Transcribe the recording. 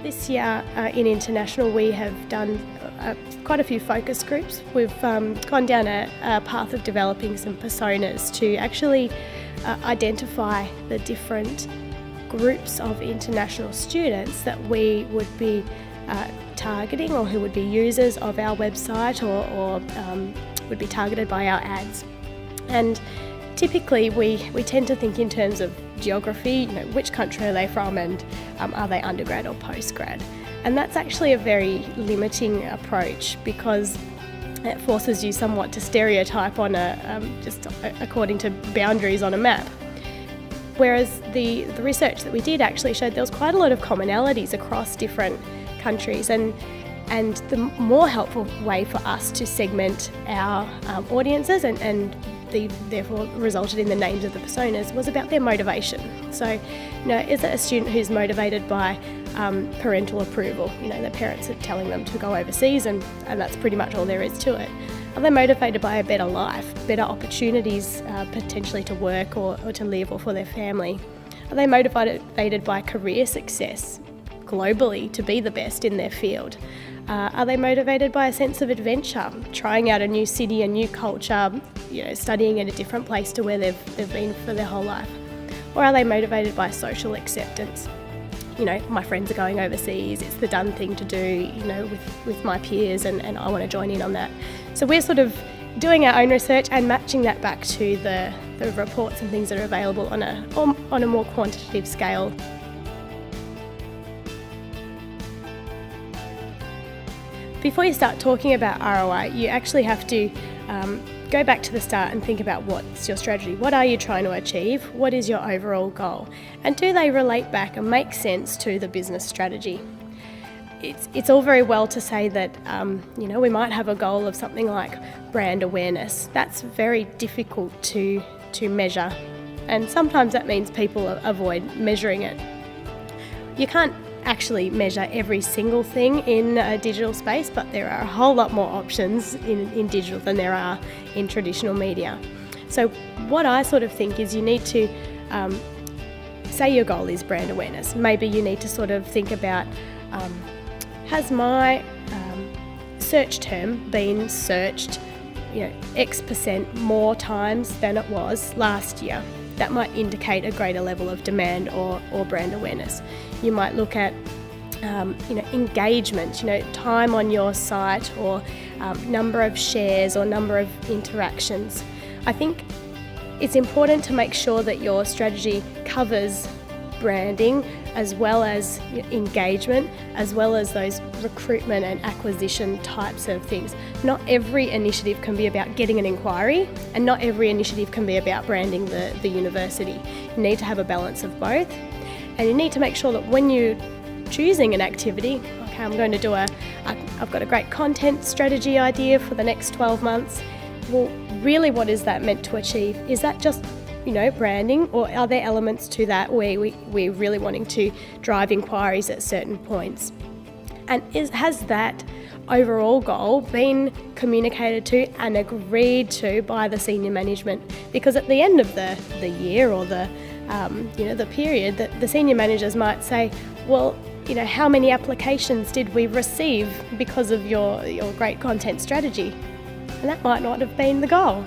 This year in International we have done quite a few focus groups. We've gone down a path of developing some personas to actually identify the different groups of international students that we would be targeting, or who would be users of our website or would be targeted by our ads. And typically we tend to think in terms of geography, which country are they from, and are they undergrad or postgrad? And that's actually a very limiting approach, because it forces you somewhat to stereotype on just according to boundaries on a map. Whereas the research that we did actually showed there was quite a lot of commonalities across different countries, and the more helpful way for us to segment our audiences and therefore resulted in the names of the personas was about their motivation. So, is it a student who's motivated by parental approval? Their parents are telling them to go overseas, and that's pretty much all there is to it. Are they motivated by a better life, better opportunities potentially to work or to live, or for their family? Are they motivated by career success globally, to be the best in their field? Are they motivated by a sense of adventure, trying out a new city, a new culture, studying in a different place to where they've been for their whole life? Or are they motivated by social acceptance? My friends are going overseas, it's the done thing to do, with my peers, and I want to join in on that. So we're sort of doing our own research and matching that back to the reports and things that are available on a more quantitative scale. Before you start talking about ROI, you actually have to go back to the start and think about what's your strategy. What are you trying to achieve? What is your overall goal? And do they relate back and make sense to the business strategy? It's all very well to say that we might have a goal of something like brand awareness. That's very difficult to measure, and sometimes that means people avoid measuring it. You can't actually measure every single thing in a digital space, but there are a whole lot more options in digital than there are in traditional media. So what I sort of think is you need to say your goal is brand awareness. Maybe you need to sort of think about, has my search term been searched X% more times than it was last year? That might indicate a greater level of demand or brand awareness. You might look at engagement, time on your site, or number of shares or number of interactions. I think it's important to make sure that your strategy covers branding as well as engagement, as well as those recruitment and acquisition types of things. Not every initiative can be about getting an inquiry, and not every initiative can be about branding the university. You need to have a balance of both, and you need to make sure that when you're choosing an activity, okay, I'm going to do I've got a great content strategy idea for the next 12 months. Well, really, what is that meant to achieve? Is that just branding, or are there elements to that where we're really wanting to drive inquiries at certain points? And has that overall goal been communicated to and agreed to by the senior management? Because at the end of the year or the period, the senior managers might say, well, how many applications did we receive because of your great content strategy? And that might not have been the goal.